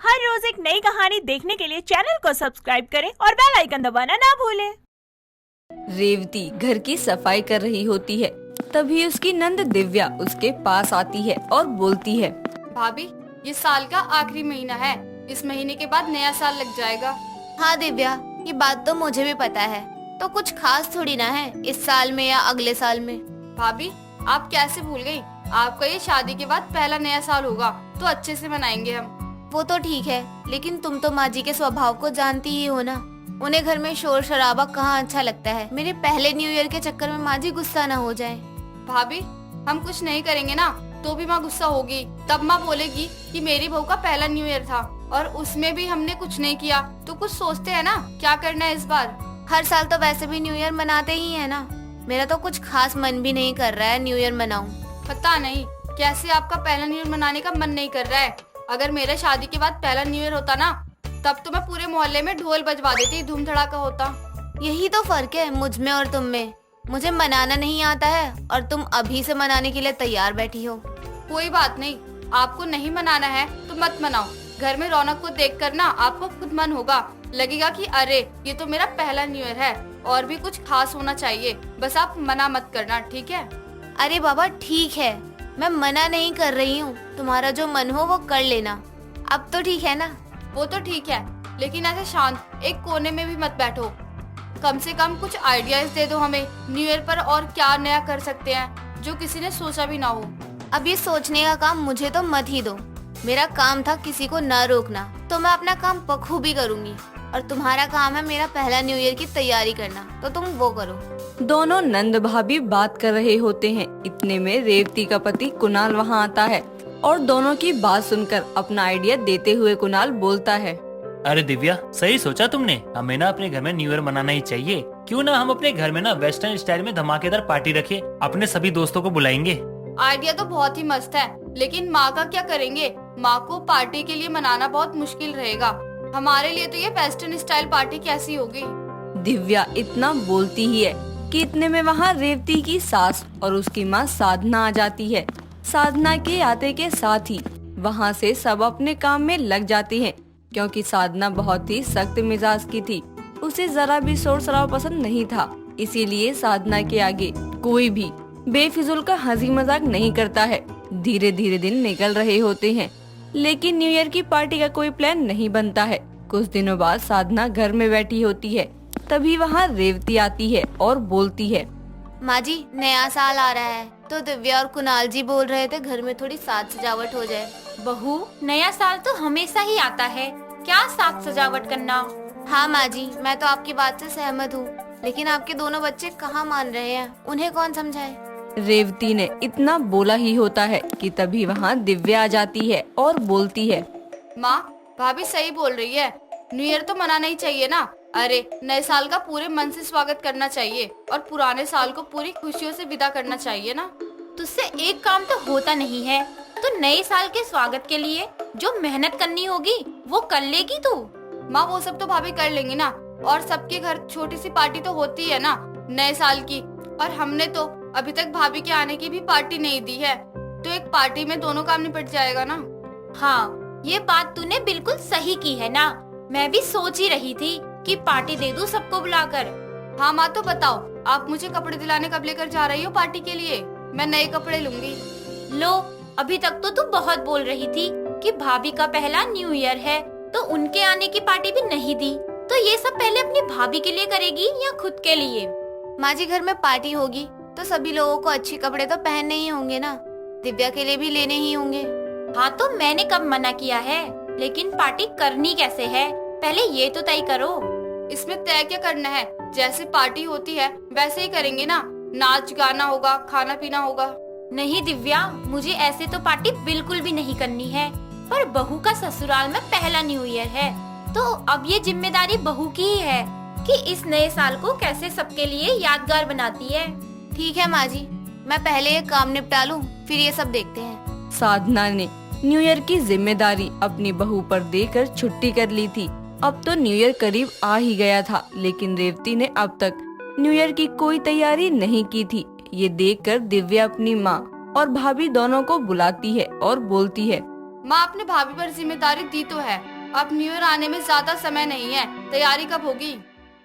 हर रोज एक नई कहानी देखने के लिए चैनल को सब्सक्राइब करें और बेल आइकन दबाना ना भूलें। रेवती घर की सफाई कर रही होती है। तभी उसकी नंद दिव्या उसके पास आती है और बोलती है, भाभी, ये साल का आखिरी महीना है। इस महीने के बाद नया साल लग जाएगा। हाँ दिव्या, ये बात तो मुझे भी पता है। तो कुछ खास थोड़ी ना है इस साल में या अगले साल में। भाभी, आप कैसे भूल गई? आपका ये शादी के बाद पहला नया साल होगा, तो अच्छे से मनाएंगे हम। वो तो ठीक है, लेकिन तुम तो माँ जी के स्वभाव को जानती ही हो ना। उन्हें घर में शोर शराबा कहाँ अच्छा लगता है। मेरे पहले न्यू ईयर के चक्कर में माँ जी गुस्सा न हो जाए। भाभी, हम कुछ नहीं करेंगे ना तो भी माँ गुस्सा होगी। तब माँ बोलेगी कि मेरी बहू का पहला न्यू ईयर था और उसमें भी हमने कुछ नहीं किया। तो कुछ सोचते हैं ना क्या करना है इस बार। हर साल तो वैसे भी न्यू ईयर मनाते ही है ना। मेरा तो कुछ खास मन भी नहीं कर रहा है न्यू ईयर मनाऊं। पता नहीं कैसे आपका पहला न्यू ईयर मनाने का मन नहीं कर रहा है। अगर मेरे शादी के बाद पहला न्यू ईयर होता ना, तब तो मैं पूरे मोहल्ले में ढोल बजवा देती, धूम धड़ाका होता। यही तो फर्क है मुझ में और तुम में। मुझे मनाना नहीं आता है और तुम अभी से मनाने के लिए तैयार बैठी हो। कोई बात नहीं, आपको नहीं मनाना है तो मत मनाओ। घर में रौनक को देखकर ना आपको खुद मन होगा, लगेगा कि अरे ये तो मेरा पहला न्यू ईयर है और भी कुछ खास होना चाहिए। बस आप मना मत करना, ठीक है? अरे बाबा ठीक है, मैं मना नहीं कर रही हूँ। तुम्हारा जो मन हो वो कर लेना। अब तो ठीक है ना? वो तो ठीक है, लेकिन ऐसे शांत एक कोने में भी मत बैठो। कम से कम कुछ आइडियाज दे दो हमें, न्यू ईयर पर और क्या नया कर सकते हैं जो किसी ने सोचा भी ना हो। अब ये सोचने का काम मुझे तो मत ही दो। मेरा काम था किसी को न रोकना, तो मैं अपना काम बखूबी करूंगी। और तुम्हारा काम है मेरा पहला न्यू ईयर की तैयारी करना, तो तुम वो करो। दोनों नंद भाभी बात कर रहे होते हैं। इतने में रेवती का पति कुणाल वहाँ आता है और दोनों की बात सुनकर अपना आइडिया देते हुए कुणाल बोलता है, अरे दिव्या, सही सोचा तुमने। हमें ना अपने घर में न्यू ईयर मनाना ही चाहिए। क्यों ना हम अपने घर में ना वेस्टर्न स्टाइल में धमाकेदार पार्टी रखें। अपने सभी दोस्तों को बुलाएंगे। आइडिया तो बहुत ही मस्त है, लेकिन माँ का क्या करेंगे? माँ को पार्टी के लिए मनाना बहुत मुश्किल रहेगा। हमारे लिए तो ये वेस्टर्न स्टाइल पार्टी कैसी होगी? दिव्या इतना बोलती ही है कि इतने में वहाँ रेवती की सास और उसकी माँ साधना आ जाती है। साधना के आते के साथ ही वहाँ से सब अपने काम में लग जाती हैं, क्योंकि साधना बहुत ही सख्त मिजाज की थी। उसे जरा भी शोर शराबा पसंद नहीं था, इसीलिए साधना के आगे कोई भी बेफिजूल का हंसी मजाक नहीं करता है। धीरे धीरे दिन निकल रहे होते हैं, लेकिन न्यू ईयर की पार्टी का कोई प्लान नहीं बनता है। कुछ दिनों बाद साधना घर में बैठी होती है। तभी वहाँ रेवती आती है और बोलती है, माँ जी, नया साल आ रहा है तो दिव्या और कुणाल जी बोल रहे थे घर में थोड़ी साज सजावट हो जाए। बहू, नया साल तो हमेशा ही आता है, क्या साज सजावट करना। हाँ माँ जी, मैं तो आपकी बात से सहमत हूँ, लेकिन आपके दोनों बच्चे कहाँ मान रहे हैं, उन्हें कौन समझाए। रेवती ने इतना बोला ही होता है कि तभी वहाँ दिव्या आ जाती है और बोलती है, माँ, भाभी सही बोल रही है। न्यू ईयर तो मनाना ही चाहिए ना। अरे नए साल का पूरे मन से स्वागत करना चाहिए और पुराने साल को पूरी खुशियों से विदा करना चाहिए ना। तुझसे एक काम तो होता नहीं है, तो नए साल के स्वागत के लिए जो मेहनत करनी होगी वो कर लेगी तू। माँ, वो सब तो भाभी कर लेंगी ना। और सबके घर छोटी सी पार्टी तो होती है ना नए साल की। और हमने तो अभी तक भाभी के आने की भी पार्टी नहीं दी है, तो एक पार्टी में दोनों काम निपट जाएगा ना। हाँ, ये बात तूने बिल्कुल सही की है ना। मैं भी सोच ही रही थी कि पार्टी दे दूं सबको बुलाकर। हाँ माँ, तो बताओ आप मुझे कपड़े दिलाने कब लेकर जा रही हो पार्टी के लिए? मैं नए कपड़े लूंगी। लो, अभी तक तो तू बहुत बोल रही थी कि भाभी का पहला न्यू ईयर है तो उनके आने की पार्टी भी नहीं दी। तो ये सब पहले अपनी भाभी के लिए करेगी या खुद के लिए? माँ जी, घर में पार्टी होगी तो सभी लोगों को अच्छे कपड़े तो पहनने ही होंगे ना। दिव्या के लिए भी लेने ही होंगे। हाँ, तो मैंने कब मना किया है, लेकिन पार्टी करनी कैसे है पहले ये तो तय करो। इसमें तय क्या करना है? जैसे पार्टी होती है वैसे ही करेंगे ना। नाच गाना होगा, खाना पीना होगा। नहीं दिव्या, मुझे ऐसे तो पार्टी बिल्कुल भी नहीं करनी है। पर बहू का ससुराल में पहला न्यू ईयर है, तो अब ये जिम्मेदारी बहू की ही है कि इस नए साल को कैसे सबके लिए यादगार बनाती है। ठीक है माँ जी, मैं पहले ये काम निपटा लूँ, फिर ये सब देखते हैं। साधना ने न्यू ईयर की जिम्मेदारी अपनी बहू पर देकर छुट्टी कर ली थी। अब तो न्यू ईयर करीब आ ही गया था, लेकिन रेवती ने अब तक न्यू ईयर की कोई तैयारी नहीं की थी। ये देखकर दिव्या अपनी माँ और भाभी दोनों को बुलाती है और बोलती है, माँ अपने भाभी पर जिम्मेदारी दी तो है, अब न्यू ईयर आने में ज्यादा समय नहीं है, तैयारी कब होगी?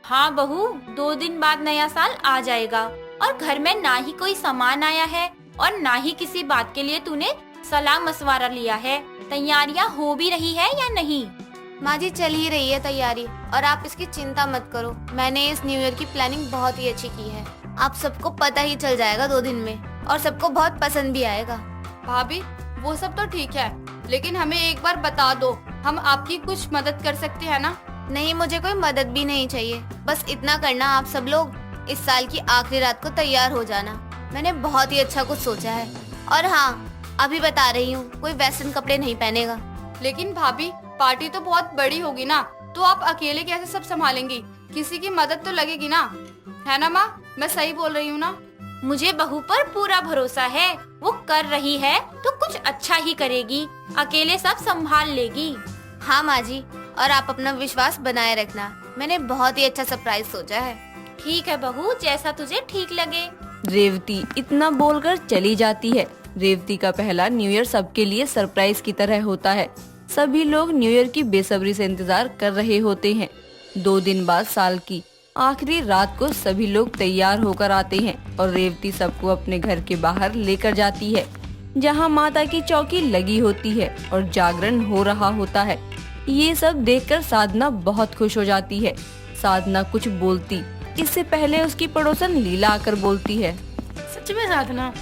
हाँ बहू, 2 दिन बाद नया साल आ जाएगा और घर में ना ही कोई सामान आया है और ना ही किसी बात के लिए तूने सलाह मशवरा लिया है। तैयारियाँ हो भी रही है या नहीं? माँ जी चल ही रही है तैयारी, और आप इसकी चिंता मत करो। मैंने इस न्यू ईयर की प्लानिंग बहुत ही अच्छी की है। आप सबको पता ही चल जाएगा 2 दिन में, और सबको बहुत पसंद भी आएगा। भाभी वो सब तो ठीक है, लेकिन हमें एक बार बता दो, हम आपकी कुछ मदद कर सकते हैं ना? नहीं, मुझे कोई मदद भी नहीं चाहिए। बस इतना करना आप सब लोग, इस साल की आखिरी रात को तैयार हो जाना। मैंने बहुत ही अच्छा कुछ सोचा है। और हाँ, अभी बता रही हूँ, कोई वेस्टर्न कपड़े नहीं पहनेगा। लेकिन भाभी पार्टी तो बहुत बड़ी होगी ना, तो आप अकेले कैसे सब संभालेंगी? किसी की मदद तो लगेगी ना, है ना माँ? मैं सही बोल रही हूँ ना? मुझे बहू पर पूरा भरोसा है, वो कर रही है तो कुछ अच्छा ही करेगी, अकेले सब संभाल लेगी। हाँ माँ जी, और आप अपना विश्वास बनाए रखना। मैंने बहुत ही अच्छा सरप्राइज सोचा है। ठीक है बहू, जैसा तुझे ठीक लगे। रेवती इतना बोलकर चली जाती है। रेवती का पहला न्यू ईयर सबके लिए सरप्राइज की तरह होता है। सभी लोग न्यू ईयर की बेसब्री से इंतजार कर रहे होते हैं। 2 दिन बाद साल की आखिरी रात को सभी लोग तैयार होकर आते हैं और रेवती सबको अपने घर के बाहर लेकर जाती है, जहां माता की चौकी लगी होती है और जागरण हो रहा होता है। ये सब देखकर साधना बहुत खुश हो जाती है। साधना कुछ बोलती इससे पहले उसकी पड़ोसन लीला आकर बोलती है। सच में साधना,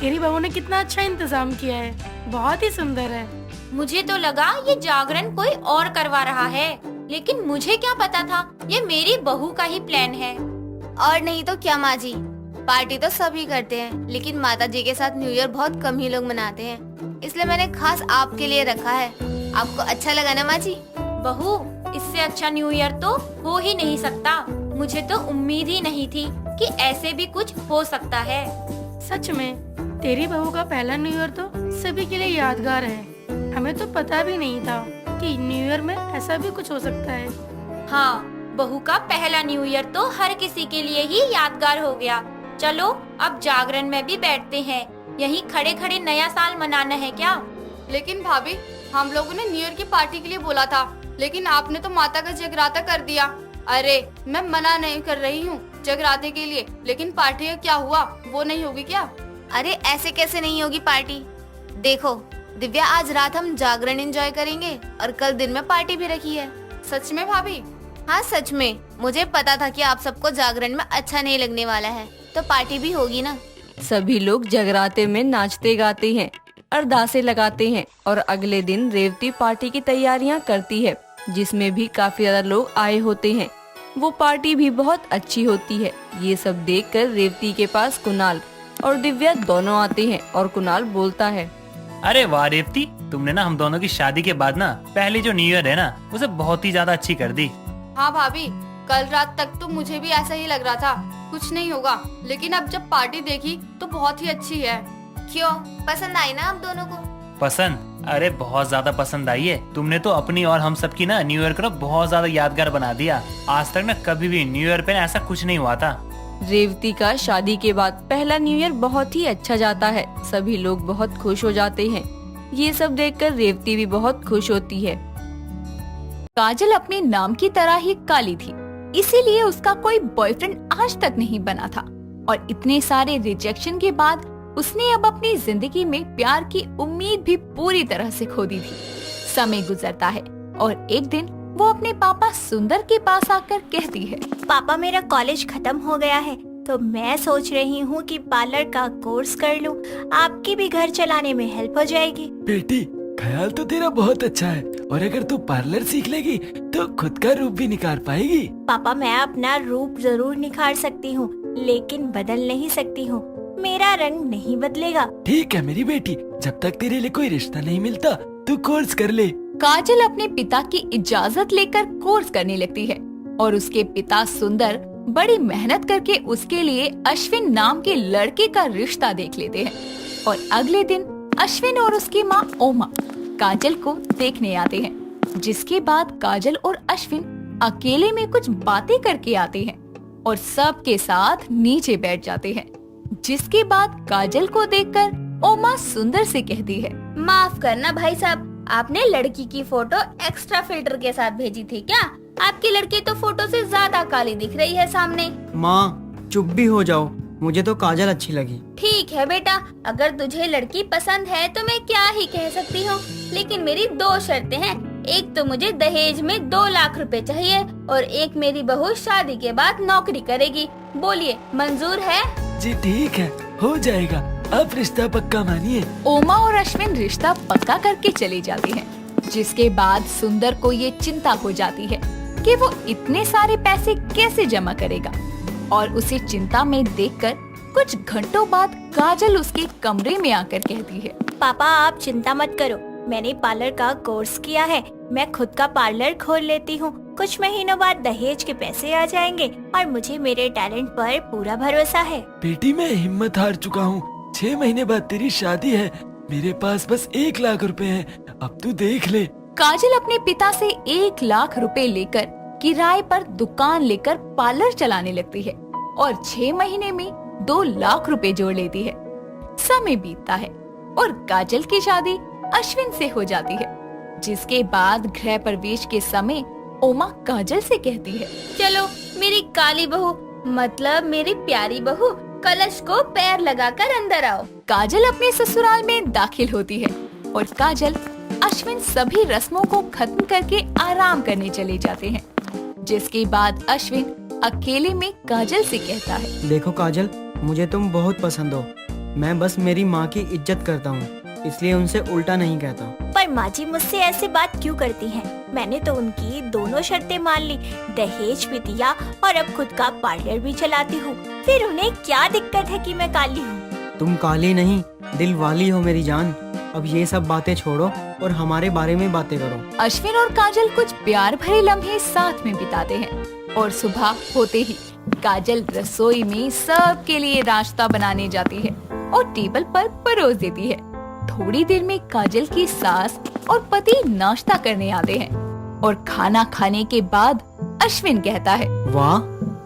तेरी बहू ने कितना अच्छा इंतजाम किया है, बहुत ही सुंदर है। मुझे तो लगा ये जागरण कोई और करवा रहा है, लेकिन मुझे क्या पता था ये मेरी बहू का ही प्लान है। और नहीं तो क्या माँ जी, पार्टी तो सभी करते हैं, लेकिन माता जी के साथ न्यू ईयर बहुत कम ही लोग मनाते हैं, इसलिए मैंने खास आपके लिए रखा है। आपको अच्छा लगा ना माँ जी? बहू, इससे अच्छा न्यू ईयर तो हो ही नहीं सकता। मुझे तो उम्मीद ही नहीं थी कि ऐसे भी कुछ हो सकता है। सच में तेरी बहू का पहला न्यू ईयर तो सभी के लिए यादगार है। हमें तो पता भी नहीं था कि न्यू ईयर में ऐसा भी कुछ हो सकता है। हाँ, बहू का पहला न्यू ईयर तो हर किसी के लिए ही यादगार हो गया। चलो अब जागरण में भी बैठते हैं, यहीं खड़े खड़े नया साल मनाना है क्या? लेकिन भाभी, हम लोगों ने न्यू ईयर की पार्टी के लिए बोला था, लेकिन आपने तो माता का जगराता कर दिया। अरे मैं मना नहीं कर रही हूँ जगराते के लिए, लेकिन पार्टी का क्या हुआ, वो नहीं होगी क्या? अरे ऐसे कैसे नहीं होगी पार्टी? देखो दिव्या, आज रात हम जागरण एंजॉय करेंगे और कल दिन में पार्टी भी रखी है। सच में भाभी? हाँ सच में। मुझे पता था कि आप सबको जागरण में अच्छा नहीं लगने वाला है, तो पार्टी भी होगी ना। सभी लोग जगराते में नाचते गाते हैं, अरदासें लगाते हैं और अगले दिन रेवती पार्टी की तैयारियां करती है, जिसमें भी काफी ज्यादा लोग आए होते हैं। वो पार्टी भी बहुत अच्छी होती है। ये सब देखकर रेवती के पास कुणाल और दिव्या दोनों आते हैं और कुणाल बोलता है, अरे वाह रेवती, तुमने ना हम दोनों की शादी के बाद ना पहली जो न्यू ईयर है ना, उसे बहुत ही ज्यादा अच्छी कर दी। हाँ भाभी, कल रात तक तो मुझे भी ऐसा ही लग रहा था, कुछ नहीं होगा, लेकिन अब जब पार्टी देखी तो बहुत ही अच्छी है। क्यों, पसंद आई ना आप दोनों को? पसंद? अरे बहुत ज्यादा पसंद आई है। तुमने तो अपनी और हम सब की ना न्यू ईयर को बहुत ज्यादा यादगार बना दिया। आज तक ना कभी भी न्यू ईयर पे ना ऐसा कुछ नहीं हुआ था। रेवती का शादी के बाद पहला न्यू ईयर बहुत ही अच्छा जाता है। सभी लोग बहुत खुश हो जाते हैं। ये सब देखकर रेवती भी बहुत खुश होती है। काजल अपने नाम की तरह ही काली थी, इसीलिए उसका कोई बॉयफ्रेंड आज तक नहीं बना था और इतने सारे रिजेक्शन के बाद उसने अब अपनी जिंदगी में प्यार की उम्मीद भी पूरी तरह से खो दी थी। समय गुजरता है और एक दिन वो अपने पापा सुंदर के पास आकर कहती है, पापा मेरा कॉलेज खत्म हो गया है, तो मैं सोच रही हूँ कि पार्लर का कोर्स कर लूँ। आपकी भी घर चलाने में हेल्प हो जाएगी। बेटी, ख्याल तो तेरा बहुत अच्छा है, और अगर तू पार्लर सीख लेगी तो खुद का रूप भी निखार पाएगी। पापा मैं अपना रूप जरूर निखार सकती हूँ, लेकिन बदल नहीं सकती हूँ। मेरा रंग नहीं बदलेगा। ठीक है मेरी बेटी, जब तक तेरे लिए कोई रिश्ता नहीं मिलता तू कोर्स कर ले। काजल अपने पिता की इजाजत लेकर कोर्स करने लगती है और उसके पिता सुंदर बड़ी मेहनत करके उसके लिए अश्विन नाम के लड़के का रिश्ता देख लेते हैं। और अगले दिन अश्विन और उसकी माँ ओमा काजल को देखने आते हैं, जिसके बाद काजल और अश्विन अकेले में कुछ बातें करके आते हैं और सबके साथ नीचे बैठ जाते हैं। जिसके बाद काजल को देखकर ओमा सुंदर से कहती है, माफ करना भाई साहब, आपने लड़की की फोटो एक्स्ट्रा फिल्टर के साथ भेजी थी क्या? आपकी लड़की तो फोटो से ज्यादा काली दिख रही है सामने। माँ चुप भी हो जाओ, मुझे तो काजल अच्छी लगी। ठीक है बेटा, अगर तुझे लड़की पसंद है तो मैं क्या ही कह सकती हूँ, लेकिन मेरी 2 शर्तें हैं। एक तो मुझे दहेज में 2 लाख रुपए चाहिए और एक मेरी बहू शादी के बाद नौकरी करेगी। बोलिए मंजूर है? जी ठीक है, हो जाएगा, आप रिश्ता पक्का मानिए। ओमा और अश्विन रिश्ता पक्का करके चली जाती हैं, जिसके बाद सुंदर को ये चिंता हो जाती है कि वो इतने सारे पैसे कैसे जमा करेगा। और उसे चिंता में देखकर कुछ घंटों बाद काजल उसके कमरे में आकर कहती है, पापा आप चिंता मत करो, मैंने पार्लर का कोर्स किया है, मैं खुद का पार्लर खोल लेती हूँ। कुछ महीनों बाद दहेज के पैसे आ जाएंगे और मुझे मेरे टैलेंट पर पूरा भरोसा है। बेटी मैं हिम्मत हार चुका हूँ, 6 महीने बाद तेरी शादी है, मेरे पास बस 1 लाख रुपए हैं, अब तू देख ले। काजल अपने पिता से 1 लाख रुपए लेकर किराए पर दुकान लेकर पार्लर चलाने लगती है और 6 महीने में 2 लाख रुपए जोड़ लेती है। समय बीतता है और काजल की शादी अश्विन से हो जाती है, जिसके बाद गृह प्रवेश के समय ओमा काजल से कहती है, चलो मेरी काली बहू मतलब मेरी प्यारी बहू, कलश को पैर लगाकर अंदर आओ। काजल अपने ससुराल में दाखिल होती है और काजल अश्विन सभी रस्मों को खत्म करके आराम करने चले जाते हैं, जिसके बाद अश्विन अकेले में काजल से कहता है, देखो काजल, मुझे तुम बहुत पसंद हो, मैं बस मेरी माँ की इज्जत करता हूँ, इसलिए उनसे उल्टा नहीं कहता। पर माँ जी मुझसे ऐसी बात क्यों करती हैं? मैंने तो उनकी दोनों शर्तें मान ली, दहेज भी दिया और अब खुद का पार्लर भी चलाती हूँ, फिर उन्हें क्या दिक्कत है कि मैं काली हूँ? तुम काली नहीं दिल वाली हो मेरी जान। अब ये सब बातें छोड़ो और हमारे बारे में बातें करो। अश्विन और काजल कुछ प्यार भरे लम्हे साथ में बिताते हैं और सुबह होते ही काजल रसोई में सबके लिए नाश्ता बनाने जाती है और टेबल पर परोस देती है। थोड़ी देर में काजल की सास और पति नाश्ता करने आते हैं और खाना खाने के बाद अश्विन कहता है, वाह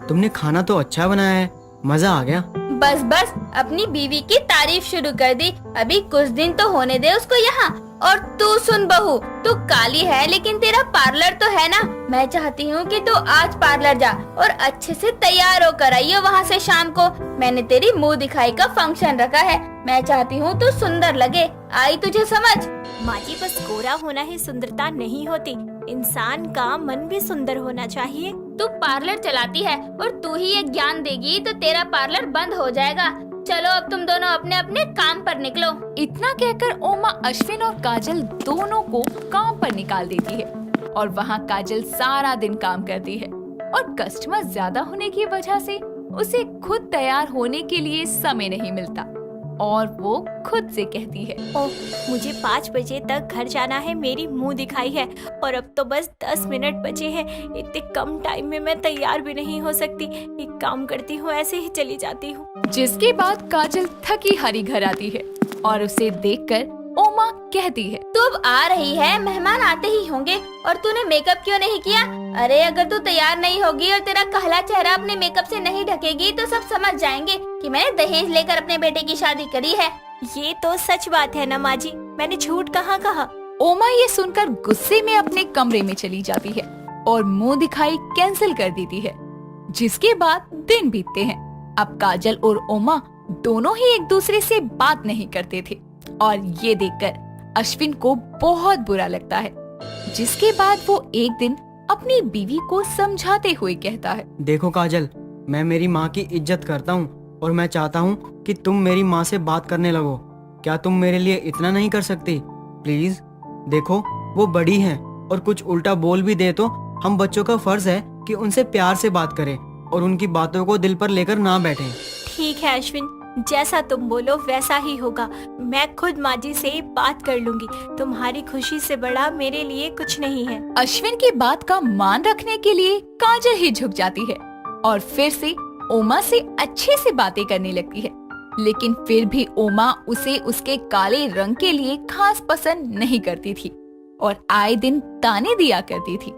तुमने खाना तो अच्छा बनाया है, मजा आ गया। बस बस अपनी बीवी की तारीफ शुरू कर दी, अभी कुछ दिन तो होने दे उसको यहाँ। और तू सुन बहू, तू काली है लेकिन तेरा पार्लर तो है ना, मैं चाहती हूँ कि तू आज पार्लर जा और अच्छे से तैयार होकर आइयो वहाँ से शाम को। मैंने तेरी मुंह दिखाई का फंक्शन रखा है, मैं चाहती हूँ तू सुंदर लगे, आई तुझे समझ? माँ जी बस गोरा होना ही सुंदरता नहीं होती, इंसान का मन भी सुंदर होना चाहिए। तू पार्लर चलाती है और तू ही ये ज्ञान देगी तो तेरा पार्लर बंद हो जाएगा। चलो अब तुम दोनों अपने अपने काम पर निकलो। इतना कहकर ओमा अश्विन और काजल दोनों को काम पर निकाल देती है और वहाँ काजल सारा दिन काम करती है और कस्टमर ज्यादा होने की वजह से उसे खुद तैयार होने के लिए समय नहीं मिलता और वो खुद से कहती है, ओह मुझे 5 बजे तक घर जाना है, मेरी मुंह दिखाई है और अब तो बस 10 मिनट बचे हैं, इतने कम टाइम में मैं तैयार भी नहीं हो सकती, एक काम करती हूँ ऐसे ही चली जाती हूँ। जिसके बाद काजल थकी हारी घर आती है और उसे देखकर ओमा कहती है, तू अब आ रही है, मेहमान आते ही होंगे और तूने मेकअप क्यों नहीं किया? अरे अगर तू तैयार नहीं होगी और तेरा कहला चेहरा अपने मेकअप से नहीं ढकेगी तो सब समझ जाएंगे कि मैंने दहेज लेकर अपने बेटे की शादी करी है। ये तो सच बात है ना माँ जी, मैंने झूठ कहाँ कहा। ओमा ये सुनकर गुस्से में अपने कमरे में चली जाती है और मुंह दिखाई कैंसिल कर देती है। जिसके बाद दिन बीतते हैं। अब काजल और ओमा दोनों ही एक दूसरे से बात नहीं करते थे और ये देखकर अश्विन को बहुत बुरा लगता है। जिसके बाद वो एक दिन अपनी बीवी को समझाते हुए कहता है, देखो काजल, मैं मेरी माँ की इज्जत करता हूँ और मैं चाहता हूँ कि तुम मेरी माँ से बात करने लगो। क्या तुम मेरे लिए इतना नहीं कर सकती? प्लीज देखो, वो बड़ी हैं और कुछ उल्टा बोल भी दे तो हम बच्चों का फर्ज है कि उनसे प्यार से बात करें और उनकी बातों को दिल पर लेकर ना बैठें। ठीक है अश्विन, जैसा तुम बोलो वैसा ही होगा, मैं खुद माँ जी से बात कर लूंगी, तुम्हारी खुशी से बड़ा मेरे लिए कुछ नहीं है। अश्विन की बात का मान रखने के लिए काजल ही झुक जाती है और फिर से ओमा से अच्छे से बातें करने लगती है, लेकिन फिर भी ओमा उसे उसके काले रंग के लिए खास पसंद नहीं करती थी और आए दिन ताने दिया करती थी।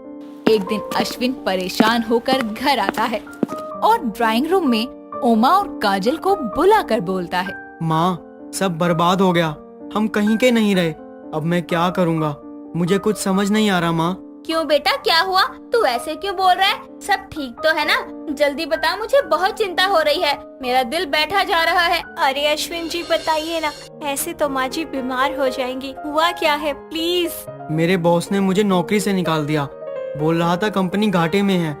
एक दिन अश्विन परेशान होकर घर आता है और ड्राइंग रूम में ओमा और काजल को बुलाकर बोलता है, माँ, सब बर्बाद हो गया, हम कहीं के नहीं रहे, अब मैं क्या करूँगा? मुझे कुछ समझ नहीं आ रहा माँ। क्यों बेटा, क्या हुआ? तू ऐसे क्यों बोल रहा है? सब ठीक तो है ना? जल्दी बता, मुझे बहुत चिंता हो रही है, मेरा दिल बैठा जा रहा है। अरे अश्विन जी बताइए ना, ऐसे तो माँ जी बीमार हो जाएंगी। हुआ क्या है प्लीज? मेरे बॉस ने मुझे नौकरी से निकाल दिया। बोल रहा था कंपनी घाटे में है।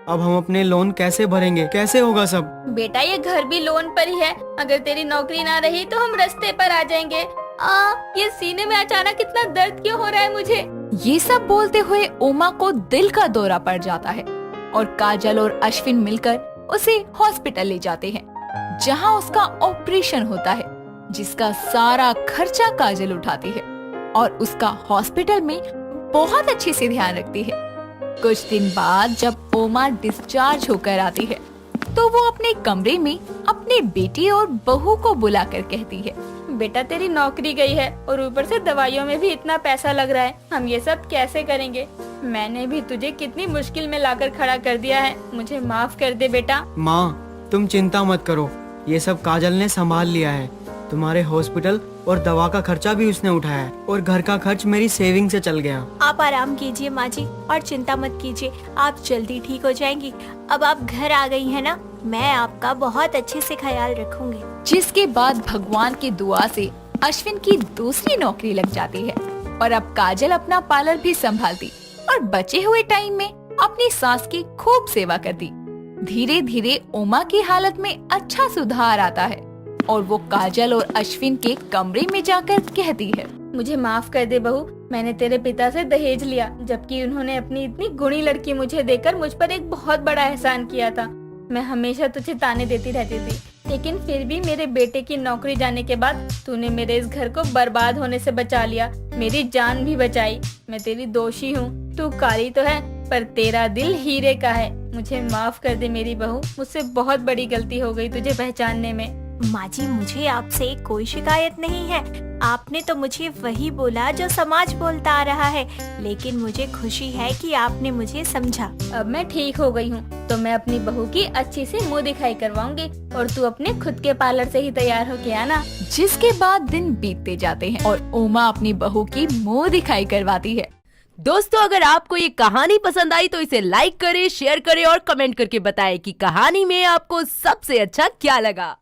अब हम अपने लोन कैसे भरेंगे? कैसे होगा सब? बेटा ये घर भी लोन पर ही है, अगर तेरी नौकरी ना रही तो हम रास्ते पर आ जाएंगे। ये सीने में अचानक इतना दर्द क्यों हो रहा है मुझे? ये सब बोलते हुए उमा को दिल का दौरा पड़ जाता है और काजल और अश्विन मिलकर उसे हॉस्पिटल ले जाते हैं, जहां उसका ऑपरेशन होता है, जिसका सारा खर्चा काजल उठाती है और उसका हॉस्पिटल में बहुत अच्छे से ध्यान रखती है। कुछ दिन बाद जब उमा डिस्चार्ज होकर आती है तो वो अपने कमरे में अपने बेटी और बहू को बुलाकर कहती है, बेटा तेरी नौकरी गई है और ऊपर से दवाइयों में भी इतना पैसा लग रहा है, हम ये सब कैसे करेंगे? मैंने भी तुझे कितनी मुश्किल में लाकर खड़ा कर दिया है, मुझे माफ कर दे बेटा। माँ तुम चिंता मत करो, ये सब काजल ने संभाल लिया है। तुम्हारे हॉस्पिटल और दवा का खर्चा भी उसने उठाया है और घर का खर्च मेरी सेविंग से चल गया। आप आराम कीजिए माँ जी और चिंता मत कीजिए, आप जल्दी ठीक हो जाएंगी। अब आप घर आ गई है ना, मैं आपका बहुत अच्छे से ख्याल रखूंगी। जिसके बाद भगवान की दुआ से अश्विन की दूसरी नौकरी लग जाती है और अब काजल अपना पार्लर भी संभालती और बचे हुए टाइम में अपनी सास की खूब सेवा करती। धीरे धीरे उमा की हालत में अच्छा सुधार आता है और वो काजल और अश्विन के कमरे में जाकर कहती है, मुझे माफ कर दे बहू, मैंने तेरे पिता से दहेज लिया, जबकि उन्होंने अपनी इतनी गुणी लड़की मुझे देकर मुझ पर एक बहुत बड़ा एहसान किया था। मैं हमेशा तुझे ताने देती रहती थी, लेकिन फिर भी मेरे बेटे की नौकरी जाने के बाद तूने मेरे इस घर को बर्बाद होने से बचा लिया, मेरी जान भी बचाई। मैं तेरी दोषी हूँ, तू काली तो है पर तेरा दिल हीरे का है। मुझे माफ कर दे मेरी बहू, मुझसे बहुत बड़ी गलती हो गई तुझे पहचानने में। माँ जी मुझे आपसे कोई शिकायत नहीं है, आपने तो मुझे वही बोला जो समाज बोलता आ रहा है, लेकिन मुझे खुशी है कि आपने मुझे समझा। अब मैं ठीक हो गई हूँ तो मैं अपनी बहू की अच्छी से मुंह दिखाई करवाऊंगी और तू अपने खुद के पार्लर से ही तैयार होके आना। जिसके बाद दिन बीतते जाते हैं और उमा अपनी बहू की मुंह दिखाई करवाती है। दोस्तों अगर आपको ये कहानी पसंद आई तो इसे लाइक करें, शेयर करें और कमेंट करके बताएं कि कहानी में आपको सबसे अच्छा क्या लगा।